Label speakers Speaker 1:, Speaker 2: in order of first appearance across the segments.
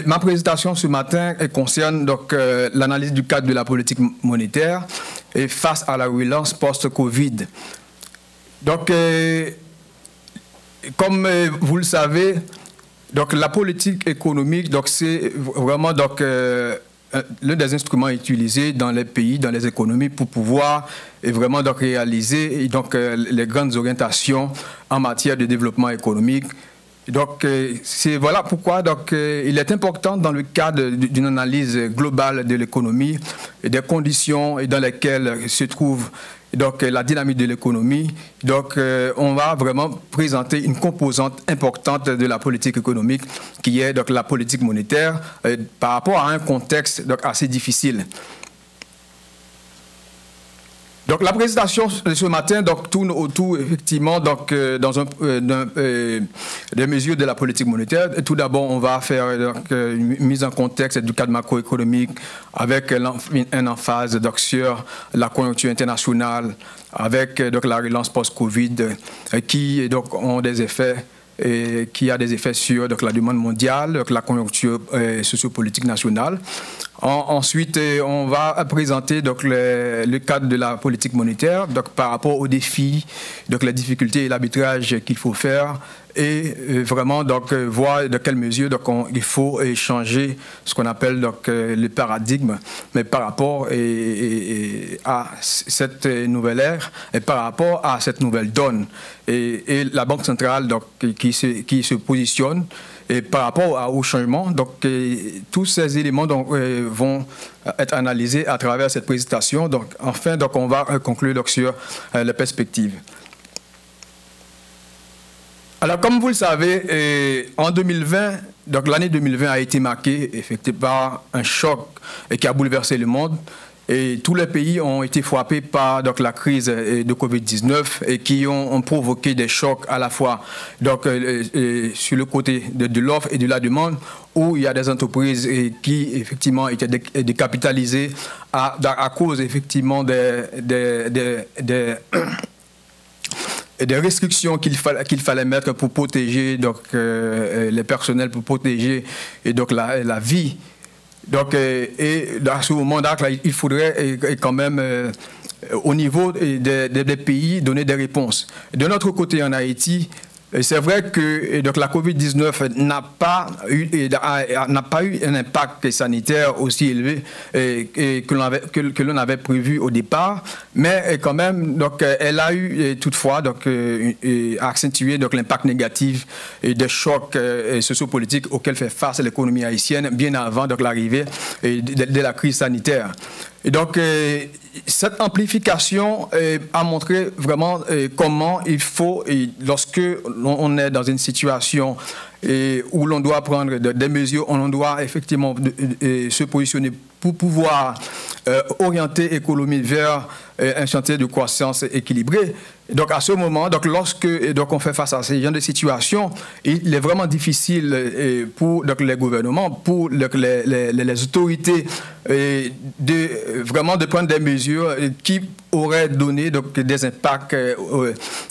Speaker 1: Ma présentation ce matin concerne l'analyse du cadre de la politique monétaire et face à la relance post-Covid. Donc, comme vous le savez, la politique économique, c'est vraiment l'un des instruments utilisés dans les pays, dans les économies pour pouvoir vraiment réaliser les grandes orientations en matière de développement économique. Voilà pourquoi il est important dans le cadre d'une analyse globale de l'économie et des conditions dans lesquelles se trouve la dynamique de l'économie. On va vraiment présenter une composante importante de la politique économique qui est la politique monétaire par rapport à un contexte assez difficile. La présentation de ce matin tourne autour, effectivement, des mesures de la politique monétaire. Tout d'abord, on va faire une mise en contexte du cadre macroéconomique avec une emphase sur la conjoncture internationale, avec la relance post-Covid qui ont des effets et qui a des effets sur la demande mondiale, la conjoncture sociopolitique nationale. Ensuite, on va présenter le cadre de la politique monétaire par rapport aux défis, les difficultés et l'arbitrage qu'il faut faire et vraiment voir de quelle mesure il faut changer ce qu'on appelle le paradigme, mais par rapport à cette nouvelle ère et par rapport à cette nouvelle donne. Et la Banque centrale qui se positionne et par rapport au changement, tous ces éléments vont être analysés à travers cette présentation. Enfin, on va conclure sur les perspectives. Alors, comme vous le savez, en 2020, l'année 2020 a été marquée effectivement par un choc qui a bouleversé le monde. Et tous les pays ont été frappés par la crise de Covid-19 et qui ont provoqué des chocs à la fois sur le côté de l'offre et de la demande, où il y a des entreprises qui effectivement étaient décapitalisées à cause effectivement des restrictions qu'il fallait mettre pour protéger les personnels, pour protéger la vie. À ce moment-là, il faudrait quand même, au niveau des pays, donner des réponses. De notre côté, en Haïti, c'est vrai que la Covid-19 n'a pas eu un impact sanitaire aussi élevé que l'on avait prévu au départ, mais quand même, elle a eu toutefois accentué l'impact négatif des chocs sociopolitiques auxquels fait face l'économie haïtienne bien avant l'arrivée de la crise sanitaire. Et cette amplification a montré vraiment comment il faut, lorsque l'on est dans une situation où l'on doit prendre des mesures, où l'on doit effectivement se positionner pour pouvoir orienter l'économie vers un chantier de croissance équilibré. À ce moment, lorsque on fait face à ces genres de situations, il est vraiment difficile pour les gouvernements, pour les autorités, de prendre des mesures qui auraient donné des impacts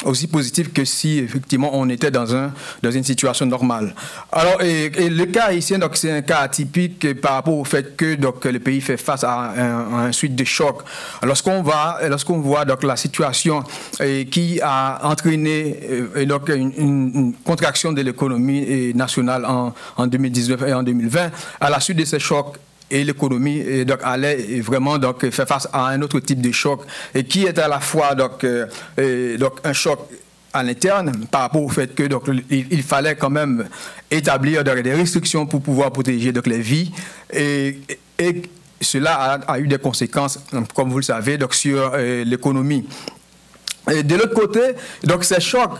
Speaker 1: aussi positifs que si effectivement on était dans une situation normale. Alors, le cas haïtien, c'est un cas atypique par rapport au fait que le pays fait face à un suite de chocs. Lorsqu'on voit la situation qui a entraîné une contraction de l'économie nationale en 2019 et en 2020, à la suite de ces chocs, et l'économie allait vraiment faire face à un autre type de choc et qui est à la fois un choc à l'interne par rapport au fait que il fallait quand même établir des restrictions pour pouvoir protéger les vies et cela a eu des conséquences, comme vous le savez, sur l'économie. Et de l'autre côté, ces chocs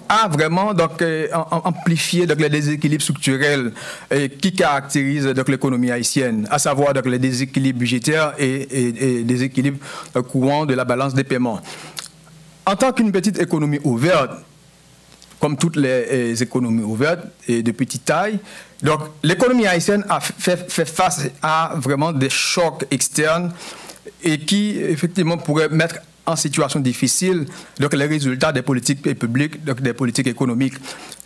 Speaker 1: a vraiment amplifié les déséquilibres structurels qui caractérisent l'économie haïtienne, à savoir les déséquilibres budgétaires et des équilibres courants de la balance des paiements. En tant qu'une petite économie ouverte, comme toutes les économies ouvertes et de petite taille, l'économie haïtienne a fait face à vraiment des chocs externes et qui effectivement pourraient mettre en situation difficile donc les résultats des politiques publiques, donc des politiques économiques.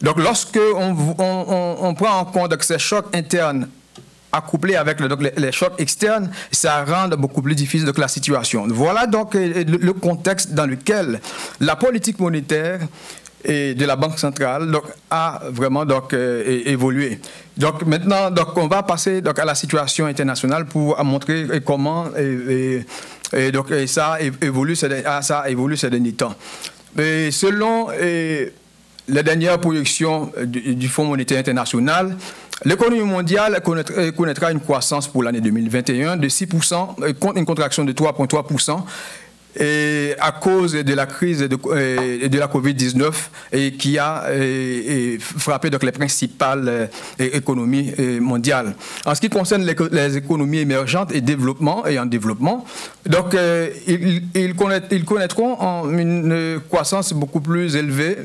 Speaker 1: Donc lorsque on prend en compte donc, ces chocs internes accouplés avec donc, les chocs externes, ça rend beaucoup plus difficile donc, la situation. Voilà donc le contexte dans lequel la politique monétaire et de la Banque centrale donc, a vraiment donc, évolué. Donc maintenant, donc, on va passer donc, à la situation internationale pour montrer comment donc, ça évolue ces derniers temps. Et selon les dernières projections du Fonds monétaire international, l'économie mondiale connaîtra une croissance pour l'année 2021 de 6%, contre une contraction de 3,3%. Et à cause de la crise de la Covid-19 et qui a frappé donc, les principales économies mondiales. En ce qui concerne les économies émergentes et en développement, donc, ils connaîtront une croissance beaucoup plus élevée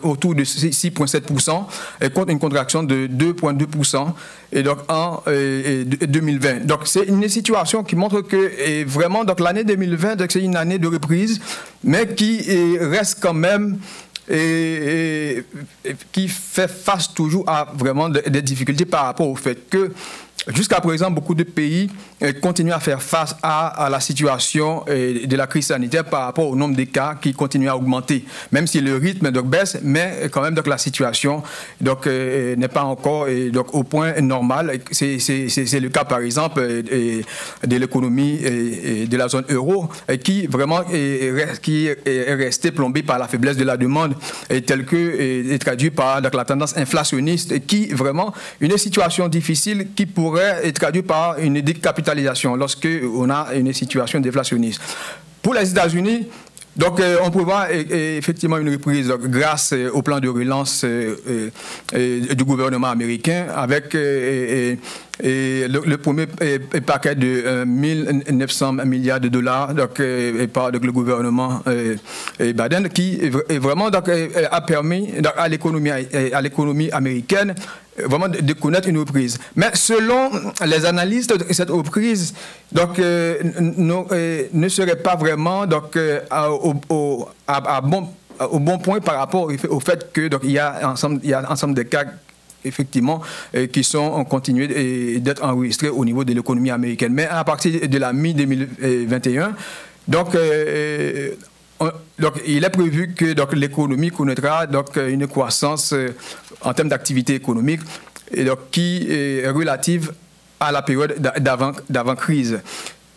Speaker 1: autour de 6,7% contre une contraction de 2,2% et donc en 2020. Donc c'est une situation qui montre que vraiment donc l'année 2020 c'est une année de reprise, mais qui reste quand même qui fait face toujours à vraiment des difficultés par rapport au fait que jusqu'à présent, beaucoup de pays continuent à faire face à la situation de la crise sanitaire par rapport au nombre de cas qui continue à augmenter. Même si le rythme donc, baisse, mais quand même donc, la situation n'est pas encore donc, au point normal. C'est le cas, par exemple, de l'économie de la zone euro qui vraiment est restée plombée par la faiblesse de la demande, telle que est traduite par donc, la tendance inflationniste, qui vraiment une situation difficile qui pourrait être traduite par une décapitalisation lorsque on a une situation déflationniste. Pour les États-Unis, donc, on prévoit effectivement une reprise donc, grâce au plan de relance du gouvernement américain avec le premier paquet de 1900 milliards de dollars donc, par donc, le gouvernement Biden qui vraiment donc, a permis donc, à l'économie américaine vraiment de connaître une reprise. Mais selon les analystes, cette reprise donc, ne serait pas vraiment donc, au bon point par rapport au fait que donc, il y a un ensemble de cas effectivement, qui ont continué d'être enregistrés au niveau de l'économie américaine. Mais à partir de la mi-2021, donc, il est prévu que l'économie connaîtra donc, une croissance en termes d'activité économique et donc, qui est relative à la période d'avant-crise.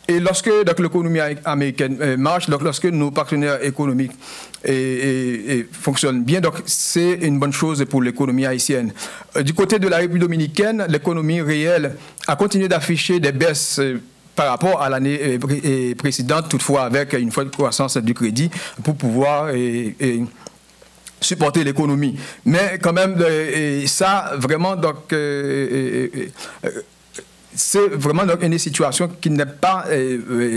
Speaker 1: Et lorsque l'économie américaine marche, donc lorsque nos partenaires économiques fonctionnent bien, donc c'est une bonne chose pour l'économie haïtienne. Du côté de la République dominicaine, l'économie réelle a continué d'afficher des baisses par rapport à l'année précédente, toutefois avec une forte croissance du crédit pour pouvoir supporter l'économie. Mais quand même, ça, vraiment, donc, c'est vraiment donc, une situation qui n'est pas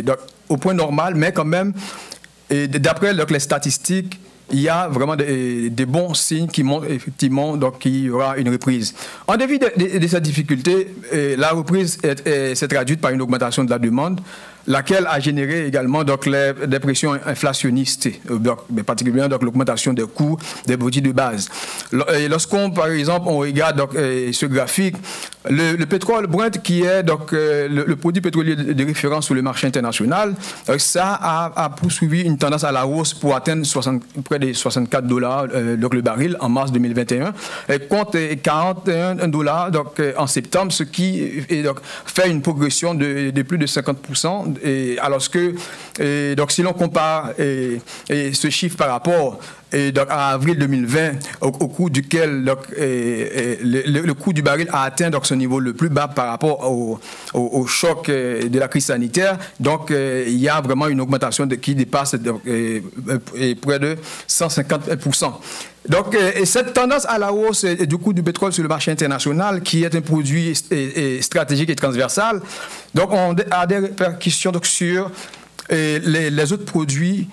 Speaker 1: donc, au point normal, mais quand même, d'après les statistiques, il y a vraiment des bons signes qui montrent effectivement qu'il y aura une reprise. En dépit de cette difficulté, la reprise s'est traduite par une augmentation de la demande, laquelle a généré également donc, des pressions inflationnistes, particulièrement donc, l'augmentation des coûts des produits de base. Lorsqu'on, par exemple, on regarde donc, ce graphique, le pétrole Brent, qui est donc, le produit pétrolier de référence sur le marché international, ça a poursuivi une tendance à la hausse pour atteindre près de $64 donc, le baril en mars 2021, contre $41 donc, en septembre, ce qui donc, fait une progression de plus de 50%. Alors que, donc, si l'on compare ce chiffre par rapport donc, à avril 2020, au cours duquel donc, le coût du baril a atteint donc, ce niveau le plus bas par rapport au choc de la crise sanitaire, donc il y a vraiment une augmentation qui dépasse donc, près de 150%. Donc, cette tendance à la hausse du coût du pétrole sur le marché international, qui est un produit stratégique et transversal, donc on a des répercussions donc, sur les autres produits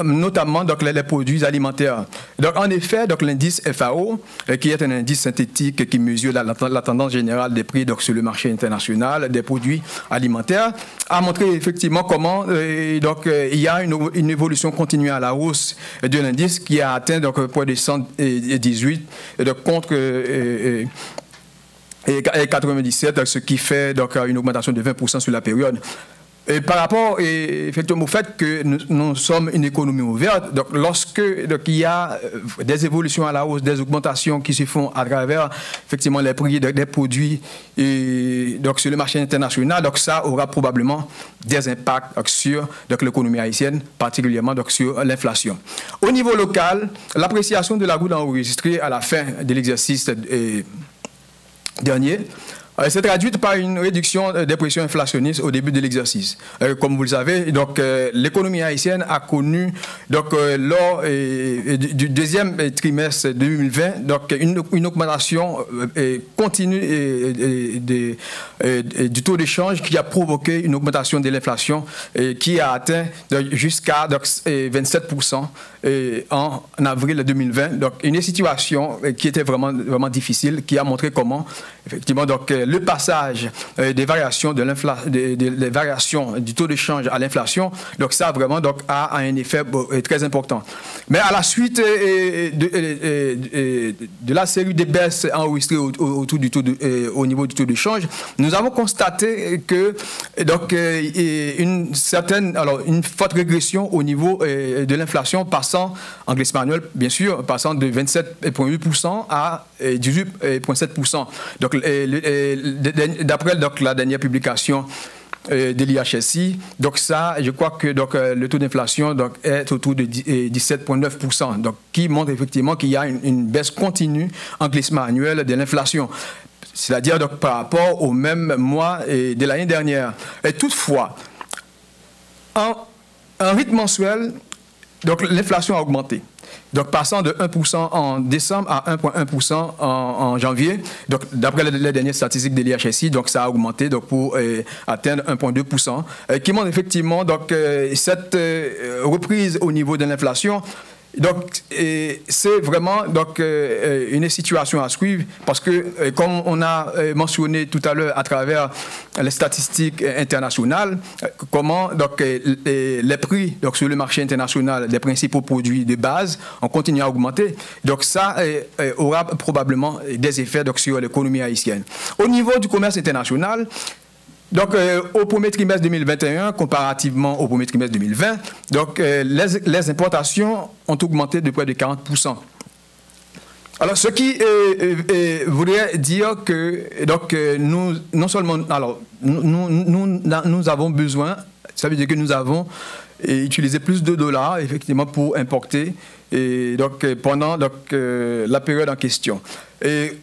Speaker 1: notamment donc, les produits alimentaires. Donc, en effet, donc, l'indice FAO, qui est un indice synthétique qui mesure la tendance générale des prix donc, sur le marché international des produits alimentaires, a montré effectivement comment donc, il y a une évolution continue à la hausse de l'indice qui a atteint donc, près de 118 donc, contre 97, ce qui fait donc, une augmentation de 20% sur la période. Et par rapport effectivement au fait que nous sommes une économie ouverte, donc lorsque donc, il y a des évolutions à la hausse, des augmentations qui se font à travers effectivement les prix des produits donc, sur le marché international, donc ça aura probablement des impacts donc, sur l'économie haïtienne, particulièrement donc, sur l'inflation. Au niveau local, l'appréciation de la goutte enregistrée à la fin de l'exercice dernier s'est traduite par une réduction des pressions inflationnistes au début de l'exercice. Comme vous le savez, donc l'économie haïtienne a connu donc lors du deuxième trimestre 2020 donc une augmentation continue du taux d'échange qui a provoqué une augmentation de l'inflation qui a atteint jusqu'à 27% en avril 2020. Donc une situation qui était vraiment difficile, qui a montré comment effectivement donc le passage des variations des variations du taux de change à l'inflation, donc ça vraiment donc a un effet très important. Mais à la suite de la série de baisses enregistrées au niveau du taux de change, nous avons constaté que donc une forte régression au niveau de l'inflation passant en glissement annuel, bien sûr, passant de 27,8% à 18,7%. Donc d'après la dernière publication de l'IHSI, donc ça, je crois que donc, le taux d'inflation donc, est autour de 17,9%, donc qui montre effectivement qu'il y a une baisse continue en glissement annuel de l'inflation. C'est-à-dire donc par rapport au même mois de l'année dernière. Et toutefois, en rythme mensuel, donc l'inflation a augmenté. Donc, passant de 1% en décembre à 1,1% en janvier. Donc, d'après les dernières statistiques de l'IHSI, donc ça a augmenté donc, pour atteindre 1,2%, qui montre effectivement donc, cette reprise au niveau de l'inflation. Donc, c'est vraiment donc, une situation à suivre parce que, comme on a mentionné tout à l'heure à travers les statistiques internationales, comment donc, les prix donc, sur le marché international des principaux produits de base ont continué à augmenter. Donc, ça aura probablement des effets donc, sur l'économie haïtienne. Au niveau du commerce international, donc, au premier trimestre 2021, comparativement au premier trimestre 2020, donc, les importations ont augmenté de près de 40%. Alors, ce qui voudrait dire que donc, nous, non seulement, alors, nous avons besoin, ça veut dire que nous avons utilisé plus de dollars, effectivement, pour importer et donc, pendant donc, la période en question. Et,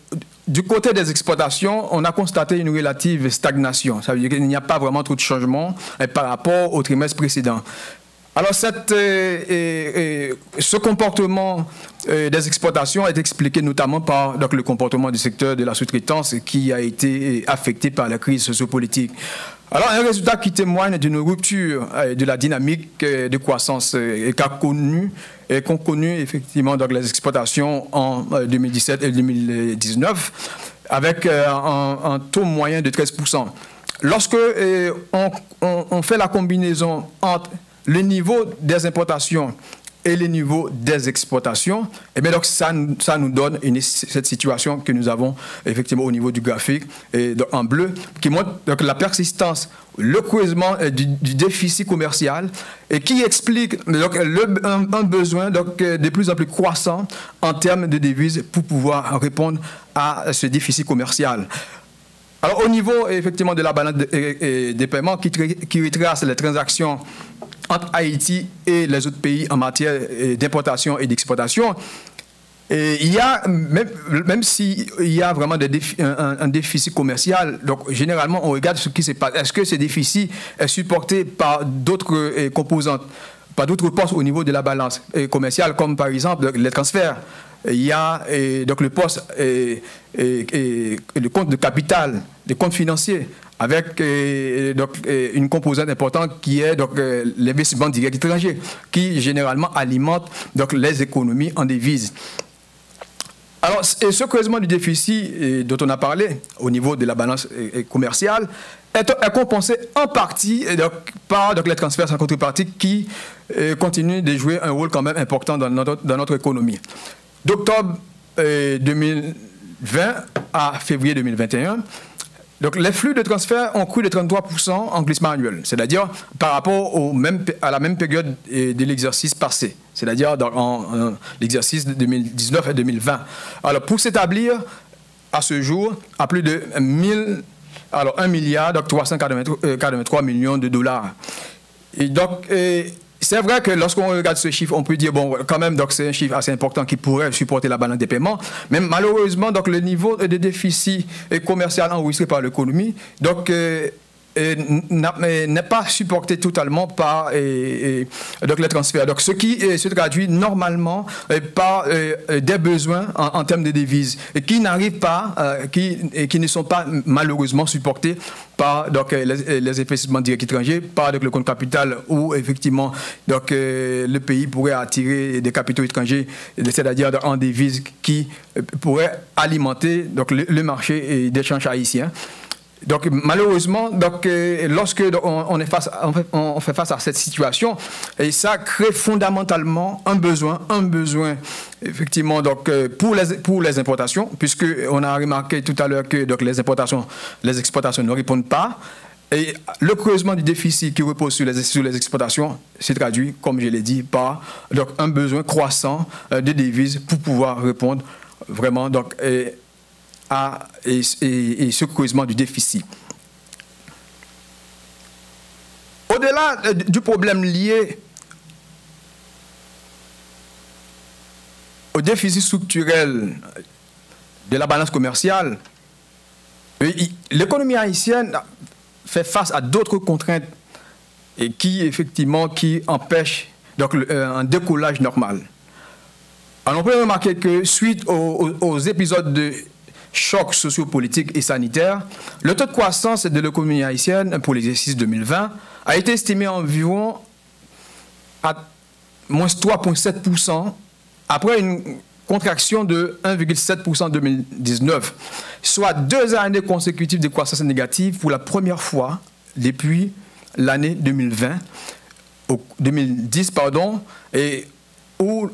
Speaker 1: du côté des exportations, on a constaté une relative stagnation. Ça veut dire qu'il n'y a pas vraiment trop de changements par rapport au trimestre précédent. Alors, ce comportement des exportations est expliqué notamment par donc, le comportement du secteur de la sous-traitance qui a été affecté par la crise sociopolitique. Alors, un résultat qui témoigne d'une rupture de la dynamique de croissance qu'ont connu effectivement donc, les exportations en 2017 et 2019, avec un taux moyen de 13%. Lorsque on fait la combinaison entre le niveau des importations et le niveau des exportations, et bien donc ça nous donne cette situation que nous avons effectivement au niveau du graphique en bleu, qui montre donc, la persistance, le creusement du déficit commercial et qui explique donc, un besoin donc, de plus en plus croissant en termes de devises pour pouvoir répondre à ce déficit commercial. Alors au niveau effectivement de la balance des paiements qui retrace les transactions entre Haïti et les autres pays en matière d'importation et d'exportation, il y a, même s'il y a vraiment un déficit commercial, donc généralement on regarde ce qui se passe. Est-ce que ce déficit est supporté par d'autres composantes, par d'autres postes au niveau de la balance commerciale, comme par exemple les transferts? Il y a donc le poste et le compte de capital, le compte financier avec une composante importante qui est l'investissement direct étranger, qui généralement alimente les économies en devises. Alors, et ce creusement du déficit dont on a parlé au niveau de la balance commerciale est compensé en partie par les transferts sans contrepartie qui continuent de jouer un rôle quand même important dans notre économie. D'octobre 2020 à février 2021, donc les flux de transferts ont crû de 33% en glissement annuel, c'est-à-dire par rapport à la même période de l'exercice passé, c'est-à-dire dans l'exercice de 2019 et 2020. Alors pour s'établir à ce jour à plus de 1 milliard 383 millions de dollars. Et donc c'est vrai que lorsqu'on regarde ce chiffre, on peut dire, bon, quand même, c'est un chiffre assez important qui pourrait supporter la balance des paiements. Mais malheureusement, le niveau de déficit commercial enregistré par l'économie, n'est pas supporté totalement par les transferts. Donc, ce qui se traduit normalement par des besoins en termes de devises et qui n'arrivent pas, qui ne sont pas malheureusement supportés par les investissements directs étrangers, par le compte capital où effectivement le pays pourrait attirer des capitaux étrangers, c'est-à-dire en devises qui pourraient alimenter le marché d'échange haïtien. Donc malheureusement, lorsque on fait face à cette situation, et ça crée fondamentalement un besoin effectivement pour les importations, puisque on a remarqué tout à l'heure que les exportations ne répondent pas. Et le creusement du déficit qui repose sur les exportations se traduit, comme je l'ai dit, par un besoin croissant de devises pour pouvoir répondre vraiment et ce creusement du déficit. Au-delà du problème lié au déficit structurel de la balance commerciale, l'économie haïtienne fait face à d'autres contraintes et qui empêchent un décollage normal. Alors on peut remarquer que suite aux épisodes de chocs sociopolitiques et sanitaires, le taux de croissance de l'économie haïtienne pour l'exercice 2020 a été estimé environ à moins 3,7% après une contraction de 1,7% en 2019, soit 2 années consécutives de croissance négative pour la première fois depuis l'année 2010, et où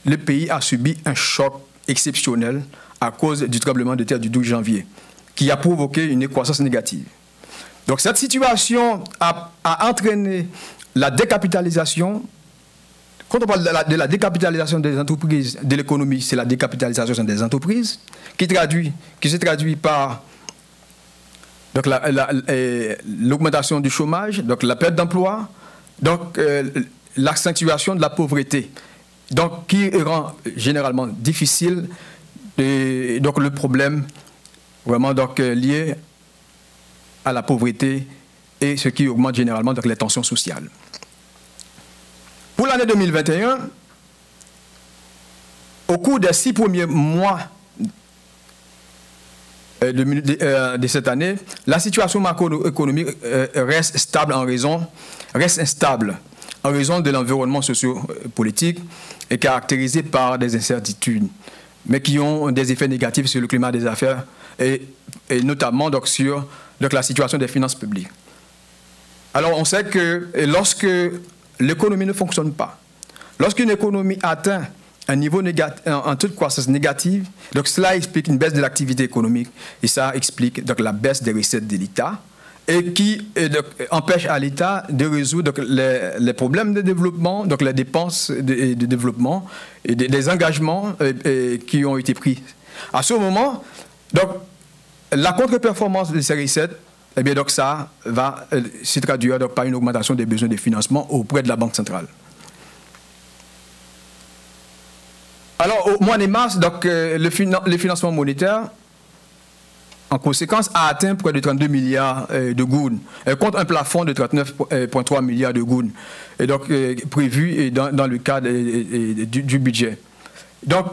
Speaker 1: le pays a subi un choc exceptionnel à cause du tremblement de terre du 12 janvier, qui a provoqué une croissance négative. Donc cette situation a entraîné la décapitalisation. Quand on parle de la décapitalisation des entreprises, de l'économie, c'est la décapitalisation des entreprises, qui se traduit par l'augmentation du chômage, la perte d'emploi, l'accentuation de la pauvreté, qui rend généralement difficile le problème vraiment lié à la pauvreté et ce qui augmente généralement les tensions sociales. Pour l'année 2021, au cours des 6 premiers mois de cette année, la situation macroéconomique reste instable en raison de l'environnement socio-politique et caractérisé par des incertitudes, mais qui ont des effets négatifs sur le climat des affaires et notamment sur la situation des finances publiques. Alors on sait que lorsque l'économie ne fonctionne pas, lorsqu'une économie atteint un niveau en taux de croissance négative, cela explique une baisse de l'activité économique et ça explique la baisse des recettes de l'État et qui empêche à l'État de résoudre les problèmes de développement, les dépenses de développement et des engagements qui ont été pris. À ce moment, la contre-performance de ces recettes, ça va se traduire par une augmentation des besoins de financement auprès de la Banque centrale. Alors, au mois de mars, le financement monétaire, en conséquence, a atteint près de 32 milliards de gourdes, contre un plafond de 39,3 milliards de gourdes, prévu dans le cadre du budget. Donc,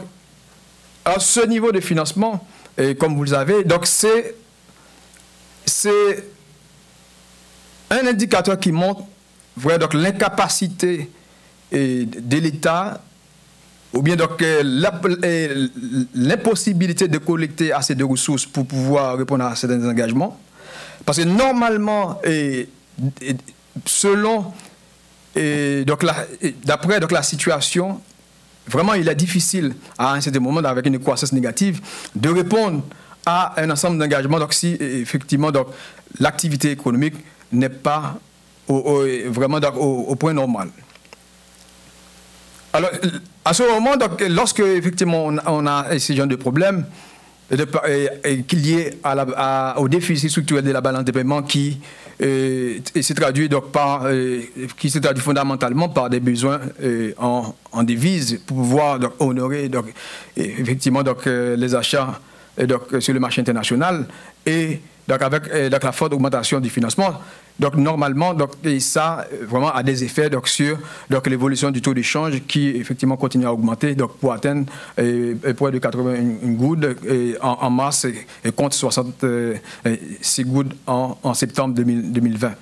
Speaker 1: à ce niveau de financement, comme vous le savez, c'est c'est un indicateur qui montre donc l'incapacité de l'État ou bien donc l'impossibilité de collecter assez de ressources pour pouvoir répondre à certains engagements. Parce que normalement, selon, d'après la situation, vraiment il est difficile à un certain moment, avec une croissance négative, de répondre à un ensemble d'engagements. Donc si effectivement l'activité économique n'est pas vraiment au point normal. Alors, à ce moment, lorsque effectivement on a ce genre de problème qui est lié au déficit structurel de la balance des paiements qui se traduit fondamentalement par des besoins en devises pour pouvoir honorer effectivement les achats sur le marché international et avec la forte augmentation du financement. Donc normalement, ça vraiment a des effets sur l'évolution du taux d'échange qui effectivement continue à augmenter pour atteindre près de 81 gouttes en mars et compte 66 gouttes en septembre 2020.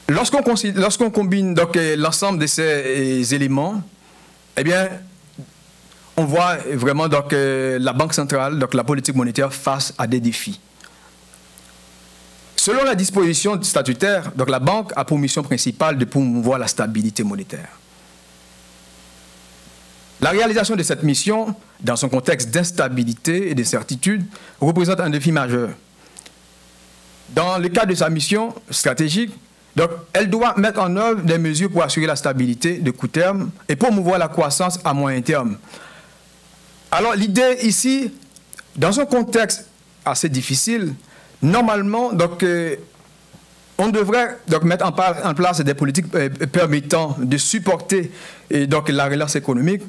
Speaker 1: Lorsqu'on combine l'ensemble de ces éléments, eh bien, on voit vraiment la Banque centrale, la politique monétaire face à des défis. Selon la disposition statutaire, la banque a pour mission principale de promouvoir la stabilité monétaire. La réalisation de cette mission, dans son contexte d'instabilité et d'incertitude, représente un défi majeur. Dans le cadre de sa mission stratégique, elle doit mettre en œuvre des mesures pour assurer la stabilité de court terme et promouvoir la croissance à moyen terme. Alors l'idée ici, dans un contexte assez difficile, normalement, on devrait mettre en place des politiques permettant de supporter la relance économique.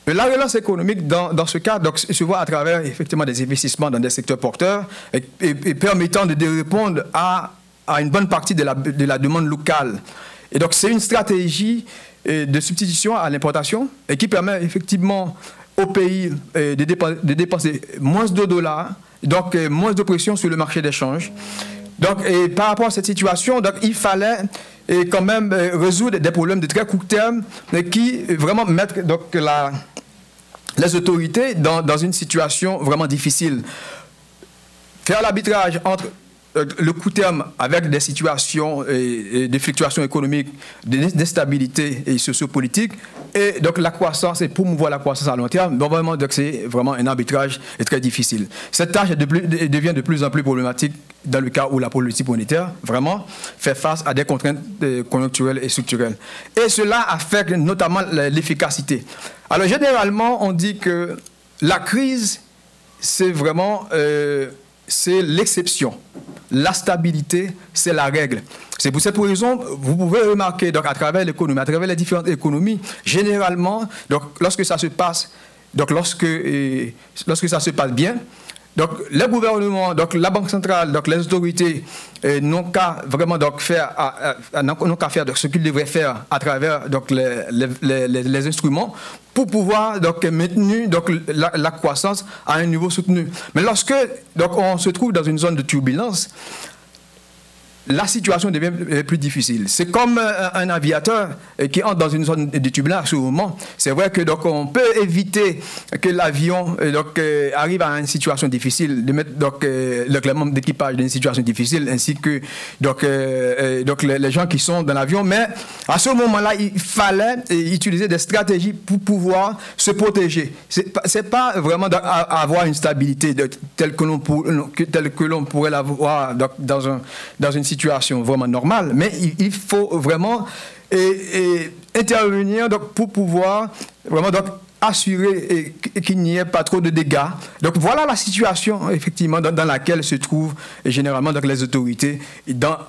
Speaker 1: La relance économique, dans ce cas, se voit à travers effectivement des investissements dans des secteurs porteurs et permettant de répondre à une bonne partie de la demande locale. Et donc, c'est une stratégie de substitution à l'importation et qui permet effectivement au pays de dépenser moins de dollars, donc moins de pression sur le marché d'échange. Donc, par rapport à cette situation, il fallait quand même résoudre des problèmes de très court terme qui vraiment mettent les autorités dans une situation vraiment difficile. Faire l'arbitrage entre le court terme avec des situations de fluctuations économiques, d'instabilité et sociopolitique, et donc la croissance, et promouvoir la croissance à long terme, c'est vraiment un arbitrage très difficile. Cette tâche devient de plus en plus problématique dans le cas où la politique monétaire vraiment fait face à des contraintes conjoncturelles et structurelles. Et cela affecte notamment l'efficacité. Alors généralement, on dit que la crise, c'est vraiment c'est l'exception. La stabilité, c'est la règle. C'est pour cette raison, vous pouvez remarquer à travers l'économie, à travers les différentes économies, généralement, lorsque ça se passe, lorsque ça se passe bien, les gouvernements, la Banque centrale, les autorités n'ont qu'à vraiment faire ce qu'ils devraient faire à travers les instruments pour pouvoir maintenir la croissance à un niveau soutenu. Mais lorsque on se trouve dans une zone de turbulence, la situation devient plus difficile. C'est comme un aviateur qui entre dans une zone de turbulence à ce moment. C'est vrai que on peut éviter que l'avion arrive à une situation difficile, de mettre le membre d'équipage dans une situation difficile, ainsi que les gens qui sont dans l'avion. Mais à ce moment-là, il fallait utiliser des stratégies pour pouvoir se protéger. C'est pas vraiment avoir une stabilité telle que l'on pourrait l'avoir dans une situation vraiment normale, mais il faut vraiment intervenir pour pouvoir vraiment assurer qu'il n'y ait pas trop de dégâts. Donc voilà la situation effectivement dans laquelle se trouvent généralement les autorités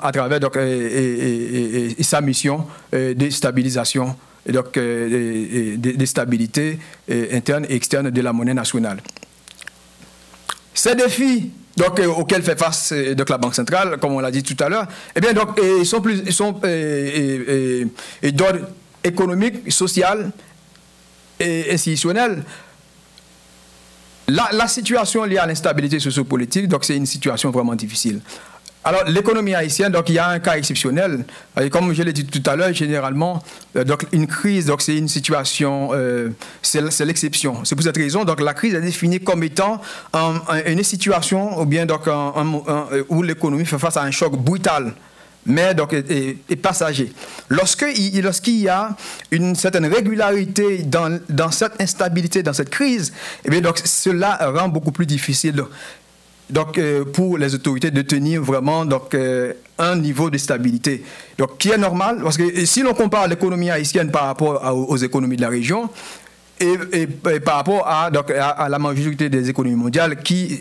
Speaker 1: à travers sa mission de stabilisation et de stabilité interne et externe de la monnaie nationale. Ces défis auxquels fait face la Banque centrale, comme on l'a dit tout à l'heure, eh bien, ils sont d'ordre économique, social et institutionnel. La situation liée à l'instabilité sociopolitique, donc c'est une situation vraiment difficile. Alors, l'économie haïtienne, donc il y a un cas exceptionnel. Et comme je l'ai dit tout à l'heure, généralement, donc une crise, donc c'est une situation, c'est l'exception. C'est pour cette raison, donc la crise est définie comme étant une situation, ou bien donc où l'économie fait face à un choc brutal, mais donc et passager. Lorsqu'il y a une certaine régularité dans cette instabilité, dans cette crise, eh bien donc cela rend beaucoup plus difficile. Donc, pour les autorités de tenir vraiment donc, un niveau de stabilité. Donc, qui est normal, parce que si l'on compare l'économie haïtienne par rapport aux économies de la région, et par rapport à la majorité des économies mondiales qui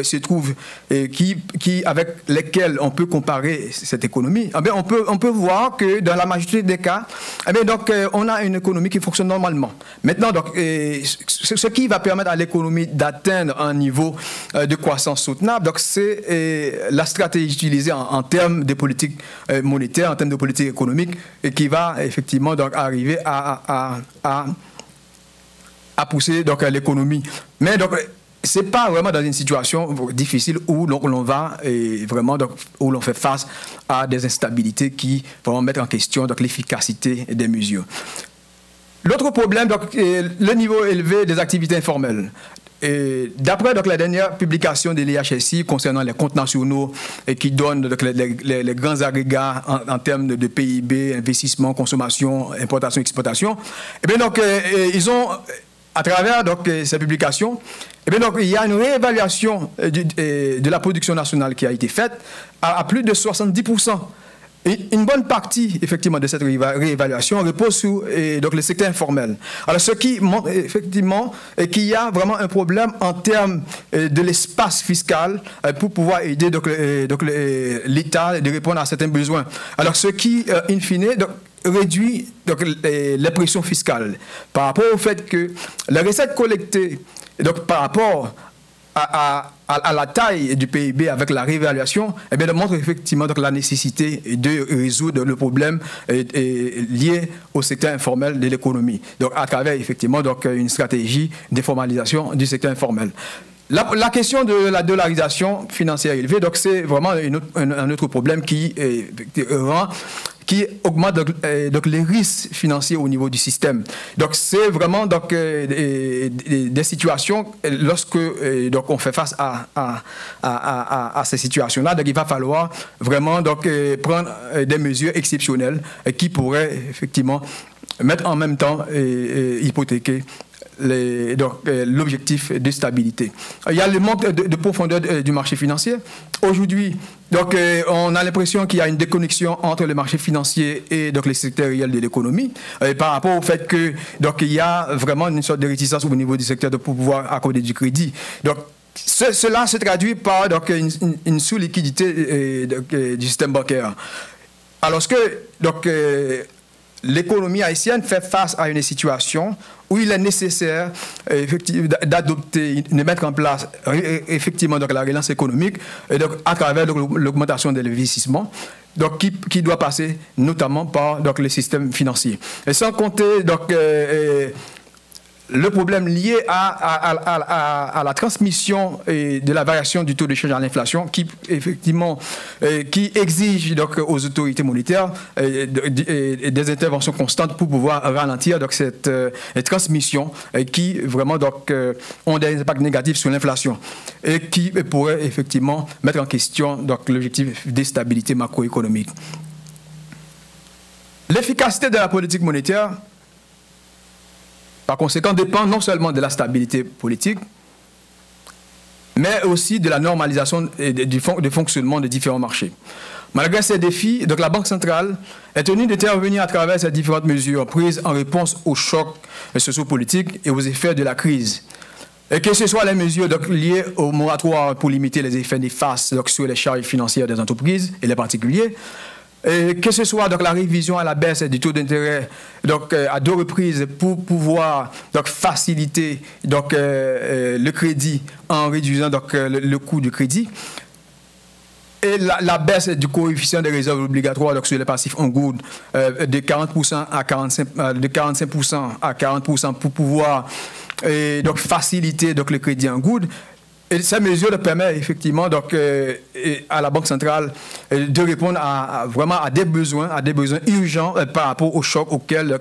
Speaker 1: se trouvent, avec lesquelles on peut comparer cette économie, eh bien, on peut voir que dans la majorité des cas, eh bien, donc, on a une économie qui fonctionne normalement. Maintenant, donc, ce qui va permettre à l'économie d'atteindre un niveau de croissance soutenable, donc, c'est la stratégie utilisée en termes de politique monétaire, en termes de politique économique, et qui va effectivement donc, arriver à pousser donc l'économie. Mais donc c'est pas vraiment dans une situation difficile où l'on va vraiment donc, où l'on fait face à des instabilités qui vont mettre en question donc l'efficacité des mesures. L'autre problème donc est le niveau élevé des activités informelles. D'après la dernière publication de l'IHSI concernant les comptes nationaux et qui donne donc, les grands agrégats en termes de PIB, investissement, consommation, importation, exportation, et bien donc ils ont à travers donc, ces publications, eh bien, donc, il y a une réévaluation de la production nationale qui a été faite à plus de 70%. Et une bonne partie, effectivement, de cette réévaluation repose sur donc, le secteur informel. Alors, ce qui montre, effectivement, qu'il y a vraiment un problème en termes de l'espace fiscal pour pouvoir aider l'État de répondre à certains besoins. Alors, ce qui, in fine, donc, réduit donc, les pressions fiscales par rapport au fait que les recettes collectées donc, par rapport à la taille du PIB avec la réévaluation, eh bien, montre effectivement donc, la nécessité de résoudre le problème lié au secteur informel de l'économie. Donc à travers effectivement donc, une stratégie de formalisation du secteur informel. La question de la dollarisation financière élevée, donc c'est vraiment un autre problème qui augmente donc les risques financiers au niveau du système. Donc c'est vraiment donc, des situations lorsque donc on fait face à ces situations-là. Donc il va falloir vraiment donc prendre des mesures exceptionnelles qui pourraient effectivement mettre en même temps hypothéquer l'objectif de stabilité. Il y a le manque de profondeur du marché financier. Aujourd'hui, donc, on a l'impression qu'il y a une déconnexion entre le marché financier et donc, les secteurs réels de l'économie par rapport au fait que donc, il y a vraiment une sorte de réticence au niveau du secteur de pouvoir accorder du crédit. Donc, cela se traduit par donc, une sous-liquidité du système bancaire. Alors que donc, l'économie haïtienne fait face à une situation où il est nécessaire d'adopter, de mettre en place effectivement donc, la relance économique et donc, à travers l'augmentation de l'investissement donc, qui doit passer notamment par donc, le système financier. Et sans compter donc, le problème lié à la transmission de la variation du taux de change à l'inflation qui, effectivement, qui exige donc, aux autorités monétaires des interventions constantes pour pouvoir ralentir donc, cette transmission qui, vraiment, donc, ont des impacts négatifs sur l'inflation et qui pourraient, effectivement, mettre en question donc, l'objectif de stabilité macroéconomique. L'efficacité de la politique monétaire par conséquent, dépend non seulement de la stabilité politique, mais aussi de la normalisation du fonctionnement des différents marchés. Malgré ces défis, donc la Banque centrale est tenue d'intervenir à travers ces différentes mesures prises en réponse aux chocs sociopolitiques et aux effets de la crise. Et que ce soit les mesures donc, liées au moratoire pour limiter les effets néfastes donc, sur les charges financières des entreprises et les particuliers, et que ce soit donc, la révision à la baisse du taux d'intérêt donc, à 2 reprises pour pouvoir donc, faciliter donc, le crédit en réduisant donc, le coût du crédit. Et la baisse du coefficient des réserves obligatoires donc, sur les passifs on good de 40% à 45%, de 45% à 40% pour pouvoir donc faciliter donc le crédit en good. Et ces mesures permettent effectivement donc, à la Banque centrale de répondre vraiment à des besoins urgents par rapport au choc auquel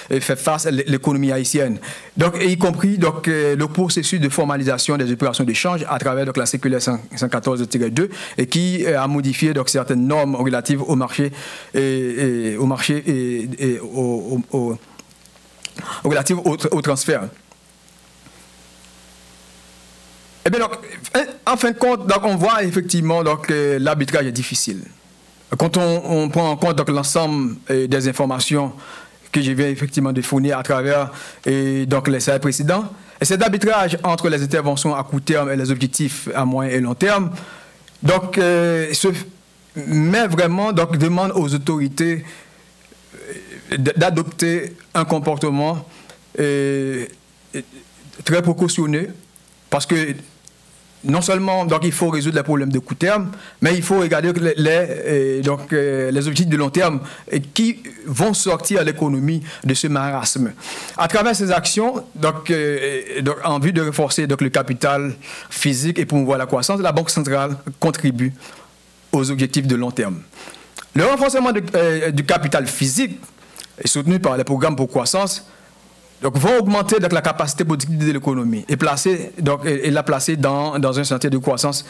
Speaker 1: fait face l'économie haïtienne. Donc, y compris donc, le processus de formalisation des opérations d'échange à travers donc, la circulaire 114-2 et qui a modifié donc, certaines normes relatives au marché relatives au transfert. Eh bien, donc, en fin de compte, donc, on voit effectivement que l'arbitrage est difficile. Quand on prend en compte l'ensemble des informations que je viens effectivement de fournir à travers donc, les slides précédents, et cet arbitrage entre les interventions à court terme et les objectifs à moyen et long terme, donc, se met vraiment, donc, demande aux autorités d'adopter un comportement très précautionneux, parce que non seulement donc, il faut résoudre les problèmes de court terme, mais il faut regarder les objectifs de long terme qui vont sortir l'économie de ce marasme. À travers ces actions, donc, en vue de renforcer donc, le capital physique et promouvoir la croissance, la Banque centrale contribue aux objectifs de long terme. Le renforcement du capital physique est soutenu par les programmes pour croissance. Donc, vont augmenter donc, la capacité productive de l'économie et la placer dans un sentier de croissance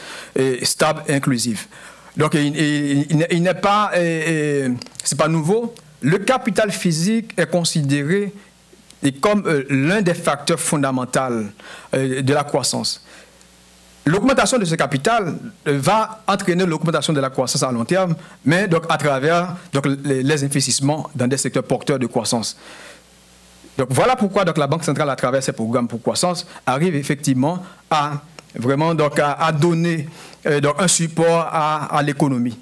Speaker 1: stable et inclusif. Donc, il n'est pas, c'est pas nouveau. Le capital physique est considéré comme l'un des facteurs fondamentaux de la croissance. L'augmentation de ce capital va entraîner l'augmentation de la croissance à long terme, mais donc, à travers donc, les investissements dans des secteurs porteurs de croissance. Donc voilà pourquoi donc, la Banque centrale, à travers ses programmes pour croissance, arrive effectivement à vraiment donc, à donner donc, un support à l'économie.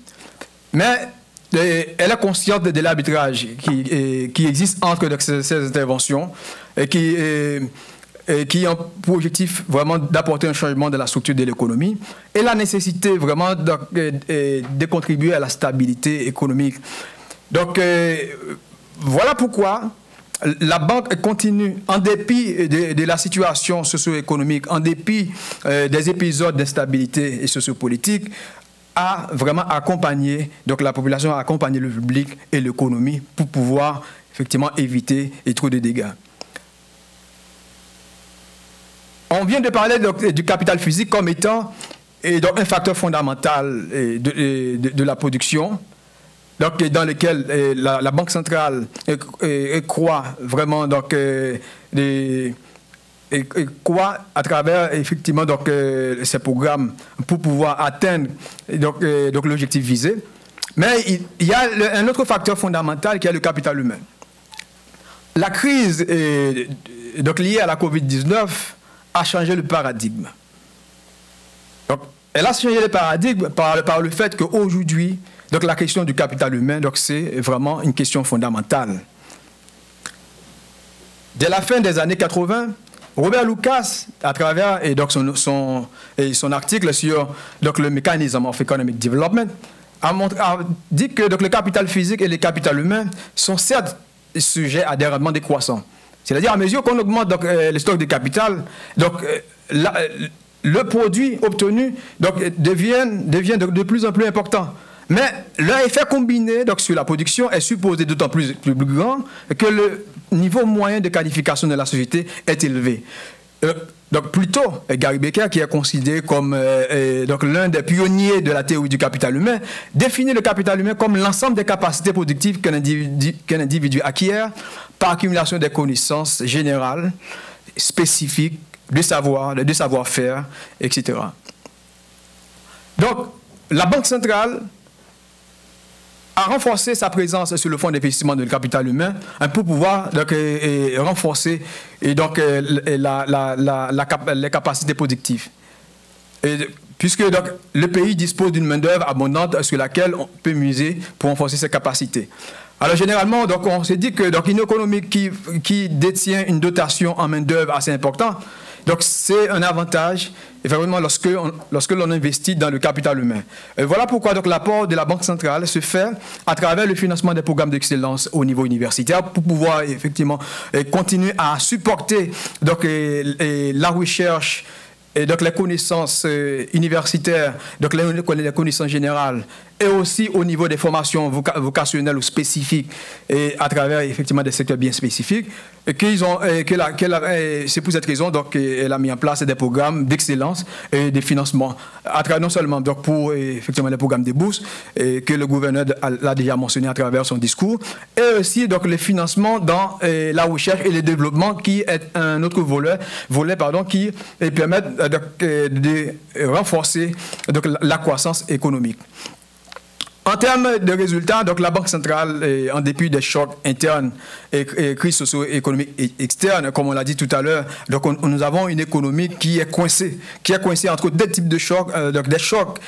Speaker 1: Mais elle est consciente de l'arbitrage qui existe entre donc, ces interventions et qui ont pour objectif vraiment d'apporter un changement de la structure de l'économie et la nécessité vraiment de contribuer à la stabilité économique. Donc voilà pourquoi la banque continue, en dépit de la situation socio-économique, en dépit des épisodes d'instabilité et sociopolitique, à vraiment accompagner donc la population, à accompagner le public et l'économie pour pouvoir effectivement éviter trop de dégâts. On vient de parler donc, du capital physique comme étant donc, un facteur fondamental de la production. Donc, dans lequel la Banque centrale croit vraiment donc, croit à travers effectivement donc, ces programmes pour pouvoir atteindre donc, l'objectif visé. Mais il y a un autre facteur fondamental qui est le capital humain. La crise donc, liée à la COVID-19 a changé le paradigme. Donc, elle a changé le paradigme par le fait qu'aujourd'hui, donc la question du capital humain, c'est vraiment une question fondamentale. Dès la fin des années 80, Robert Lucas, à travers donc son article sur donc, le Mechanism of Economic Development, a dit que donc, le capital physique et le capital humain sont certes sujets à des rendements décroissants. C'est-à-dire à mesure qu'on augmente donc, le stock de capital, donc, le produit obtenu donc, devient de plus en plus important. Mais leur effet combiné donc, sur la production est supposé d'autant plus grand que le niveau moyen de qualification de la société est élevé. Donc plutôt, Gary Becker, qui est considéré comme l'un des pionniers de la théorie du capital humain, définit le capital humain comme l'ensemble des capacités productives qu'un individu acquiert par accumulation des connaissances générales, spécifiques, de savoir-faire, etc. Donc, la Banque centrale a renforcé sa présence sur le fonds d'investissement de capital humain pour pouvoir donc, renforcer donc, les capacités productives. Puisque donc, le pays dispose d'une main-d'œuvre abondante sur laquelle on peut miser pour renforcer ses capacités. Alors généralement, donc, on s'est dit que donc, une économie qui détient une dotation en main-d'œuvre assez importante Donc c'est un avantage, vraiment, lorsque l'on investit dans le capital humain. Et voilà pourquoi donc l'apport de la Banque centrale se fait à travers le financement des programmes d'excellence au niveau universitaire pour pouvoir effectivement continuer à supporter donc la recherche et donc les connaissances universitaires, donc les connaissances générales, et aussi au niveau des formations vocationnelles ou spécifiques, et à travers effectivement des secteurs bien spécifiques, et c'est pour cette raison donc elle a mis en place des programmes d'excellence et de financement, à travers non seulement donc pour effectivement les programmes de bourses que le gouverneur l'a déjà mentionné à travers son discours, et aussi donc le financement dans la recherche et le développement qui est un autre volet qui permet de renforcer donc la croissance économique. En termes de résultats, donc la Banque centrale, en dépit des chocs internes et crises socio-économiques externes, comme on l'a dit tout à l'heure, donc nous avons une économie qui est coincée entre deux types de chocs, donc des chocs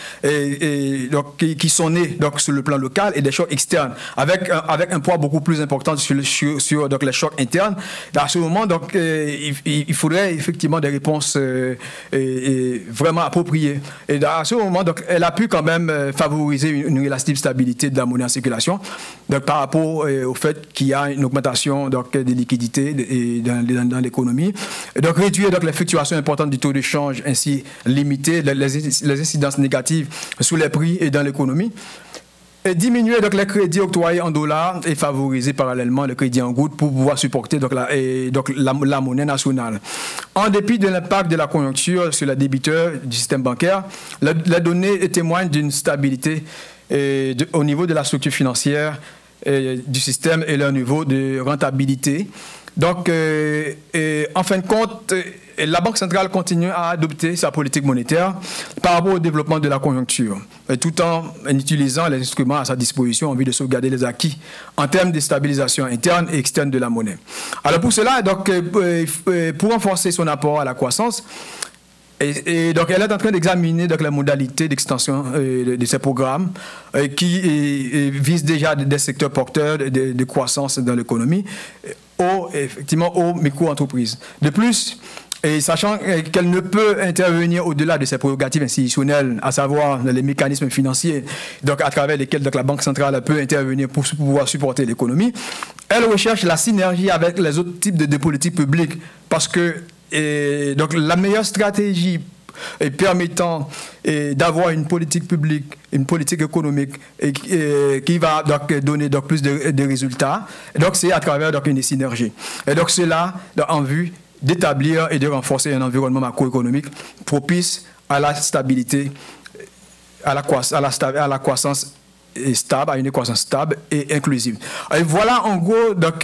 Speaker 1: donc, qui sont nés donc, sur le plan local et des chocs externes, avec un poids beaucoup plus important sur donc, les chocs internes. À ce moment, donc, il faudrait effectivement des réponses vraiment appropriées. Et à ce moment, donc, elle a pu quand même favoriser une relative stabilité de la monnaie en circulation, donc par rapport au fait qu'il y a une augmentation donc, des liquidités dans l'économie, donc réduire donc, les fluctuations importantes du taux de change, ainsi limiter les incidences négatives sur les prix et dans l'économie, et diminuer donc, les crédits octroyés en dollars et favoriser parallèlement le crédit en gouttes pour pouvoir supporter donc, la monnaie nationale. En dépit de l'impact de la conjoncture sur les débiteurs du système bancaire, les données témoignent d'une stabilité au niveau de la structure financière du système et leur niveau de rentabilité. Donc, en fin de compte, la Banque centrale continue à adopter sa politique monétaire par rapport au développement de la conjoncture, tout en utilisant les instruments à sa disposition en vue de sauvegarder les acquis en termes de stabilisation interne et externe de la monnaie. Alors pour cela, donc, pour renforcer son apport à la croissance, et donc, elle est en train d'examiner donc, les modalités d'extension de ces programmes qui visent déjà des secteurs porteurs de croissance dans l'économie, effectivement aux micro-entreprises. De plus, et sachant qu'elle ne peut intervenir au-delà de ses prérogatives institutionnelles, à savoir les mécanismes financiers, donc à travers lesquels donc, la Banque centrale peut intervenir pour pouvoir supporter l'économie, elle recherche la synergie avec les autres types de politiques publiques, parce que donc la meilleure stratégie permettant d'avoir une politique publique, une politique économique qui va donc donner donc, plus de résultats, donc c'est à travers donc, une synergie. Et donc cela en vue d'établir et de renforcer un environnement macroéconomique propice à la stabilité, à la croissance stable, à une croissance stable et inclusive. Et voilà en gros donc,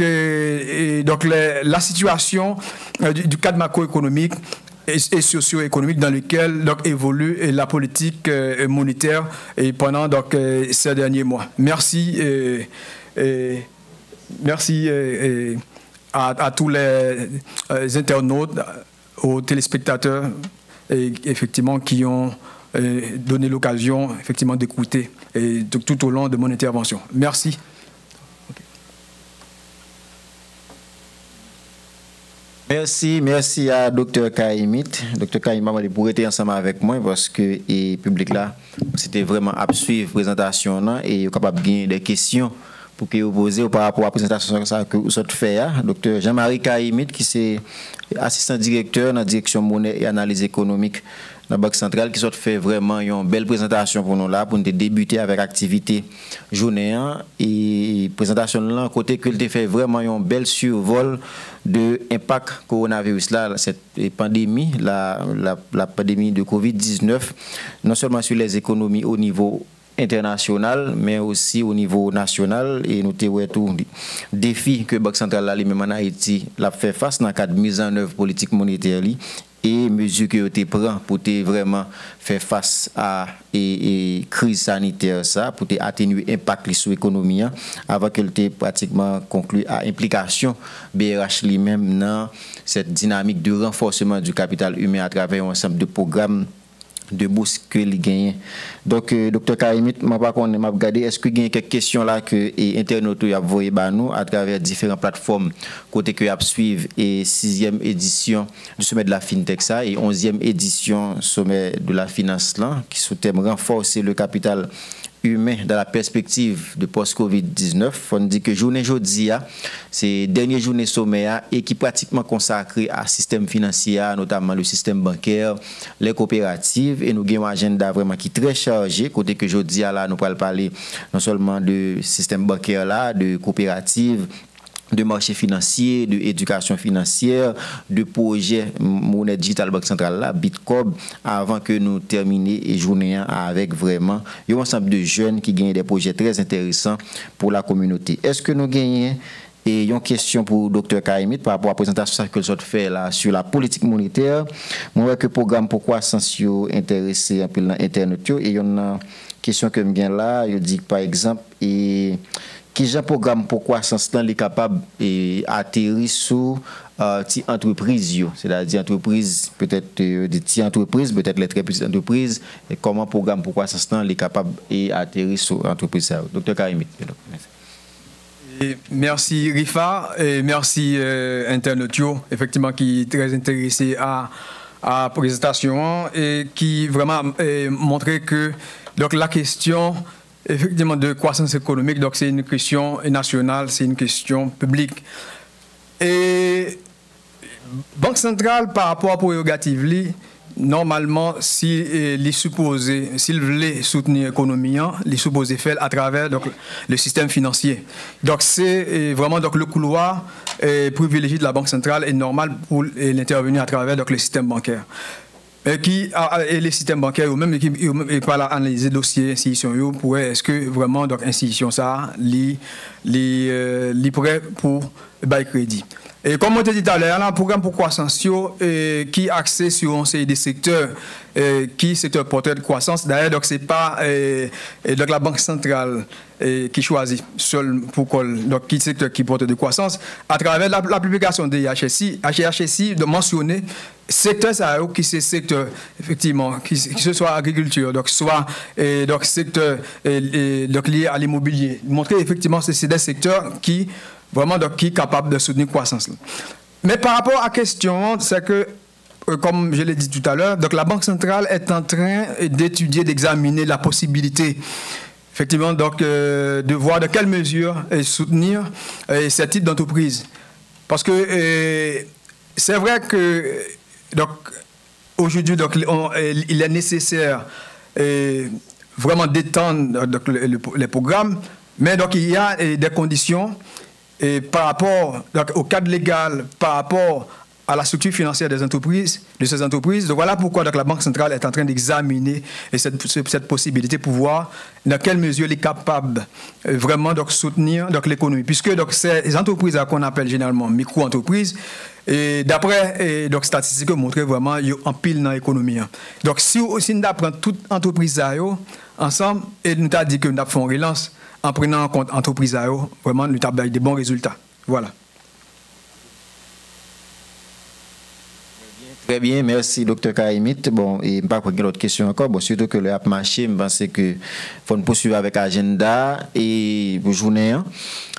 Speaker 1: la situation du cadre macroéconomique et socio-économique dans lequel donc, évolue la politique monétaire pendant donc, ces derniers mois. Merci. Merci à tous les internautes, aux téléspectateurs effectivement, qui ont donné l'occasion effectivement d'écouter tout au long de mon intervention. Merci.
Speaker 2: Merci à Dr. Kaimit. Dr. Kaimit pour être ensemble avec moi parce que le public là, c'était vraiment à suivre la présentation et capable de gagner des questions pour que vous posez par rapport à la présentation que vous avez fait. Dr. Jean-Marie Kaimit, qui est assistant directeur dans la direction monnaie et analyse économique de la Banque centrale, qui a fait vraiment une belle présentation pour nous là, pour nous débuter avec l'activité journée. Et présentation là, côté que tu fait vraiment un bel survol de l'impact coronavirus là, cette pandémie, la pandémie de Covid-19, non seulement sur les économies au niveau international, mais aussi au niveau national. Et nous avons tout défi que la Banque centrale lui-même en Haïti l'a fait face dans le cadre de mise en œuvre politique monétaire et mesures que tu prends pour vraiment faire face à la crise sanitaire, ça, pour atténuer l'impact sur l'économie, avant qu'elle ait pratiquement conclu à implication BRH lui-même dans cette dynamique de renforcement du capital humain à travers un ensemble de programmes de bourse que les gagnent. Donc, Dr. Karimit, je ne sais pas regarder, est-ce qu'il y a quelques questions là que les internautes ont envoyées à nous à travers différentes plateformes côté que suivent et 6e édition du sommet de la FinTech ça et 11e édition sommet de la finance là, qui sous thème renforcer le capital humain dans la perspective de post-Covid-19. On dit que journée jeudi, c'est dernière journée sommet et qui pratiquement consacré à système financier, notamment le système bancaire, les coopératives. Et nous avons un agenda vraiment qui est très chargé. Côté que jeudi, là, nous allons parler non seulement de système bancaire, là, de coopératives, de marché financier, de éducation financière, de projet monnaie digitale Banque Centrale là, Bitcoin, avant que nous terminions la journée avec vraiment un ensemble de jeunes qui gagnent des projets très intéressants pour la communauté. Est-ce que nous gagnons et une question pour Dr. Karimit par rapport à la présentation que vous fait là sur la politique monétaire. Moi, vois que le programme pour croissance intéressé un peu dans Internet. Et il y a une question que je viens là, je dis par exemple, et qui est un programme pour croissance là est capable d'atterrir sur des entreprises, c'est-à-dire entreprises, peut-être des petites entreprises, peut-être les très petites entreprises, et comment le programme pour croissance là est capable d'atterrir sur entreprises. Dr. Karimit.
Speaker 1: Merci Rifa et merci Internetio, effectivement qui est très intéressé à la présentation et qui vraiment montrait que donc la question effectivement de croissance économique, donc c'est une question nationale, c'est une question publique. Et Banque centrale par rapport à prérogative, normalement, s'il voulait soutenir l'économie, il est supposé faire à travers donc, le système financier. Donc c'est vraiment donc, le couloir privilégié de la Banque centrale est normal pour l'intervenir à travers donc, le système bancaire. Et les systèmes bancaires eux-mêmes qui pas analyser dossier institution pour est-ce que vraiment donc institution ça li prêt pour bail crédit. Et comme on te dit tout à l'heure, un programme pour croissance qui est axé sur des secteurs qui secteur porteur de croissance. D'ailleurs, donc c'est pas donc la Banque centrale qui choisit seul pour donc qui secteur qui porte de croissance à travers la publication de HSI de mentionner secteur ça qui c'est secteur effectivement qui ce soit agriculture donc soit donc secteur donc lié à l'immobilier. Montrer effectivement c'est des secteurs qui vraiment donc qui est capable de soutenir la croissance. Mais par rapport à la question, c'est que, comme je l'ai dit tout à l'heure, donc la Banque centrale est en train d'étudier, d'examiner la possibilité, effectivement, donc, de voir de quelle mesure soutenir ce type d'entreprise. Parce que c'est vrai que donc, aujourd'hui, donc, il est nécessaire vraiment d'étendre donc, les programmes, mais donc, il y a des conditions. Et par rapport donc, au cadre légal, par rapport à la structure financière des entreprises, de ces entreprises, donc voilà pourquoi donc, la Banque centrale est en train d'examiner cette possibilité pour voir dans quelle mesure elle est capable vraiment de soutenir l'économie. Puisque donc, ces entreprises qu'on appelle généralement micro-entreprises, et d'après les statistiques montrent vraiment qu'ils ont en pile dans l'économie. Donc si nous apprenons toute entreprise ensemble, et nous avons dit que nous avons fait une relance, en prenant en compte l'entreprise, vraiment, nous avons des bons résultats. Voilà.
Speaker 2: Très bien, merci Dr. Karimit. Bon, et pas quoi d'autres questions encore. Bon, surtout que le app marché, je pense que faut nous poursuivre avec l'agenda et pour journée.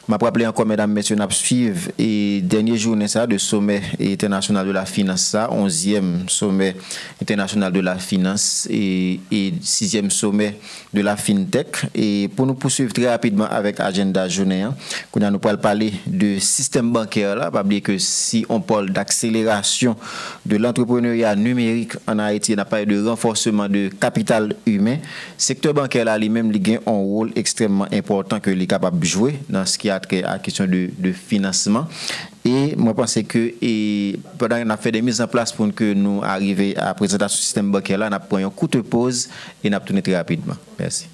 Speaker 2: Je vais rappeler encore, mesdames, messieurs, nous suivre et dernière journée ça, de sommet international de la finance, ça, 11e sommet international de la finance et 6e sommet de la FinTech. Et pour nous poursuivre très rapidement avec l'agenda journée, nous allons parler de système bancaire. Là, pas oublier que si on parle d'accélération de l'entrepreneuriat numérique en Haïti, on a parlé de renforcement de capital humain. Le secteur bancaire là, lui-même, il a un rôle extrêmement important que il est capable de jouer dans ce qui a trait à la question de financement. Et moi, je pense que pendant qu'on a fait des mises en place pour que nous arrivions à la présentation du système bancaire, là, on a pris un coup de pause et on a tourné très rapidement. Merci.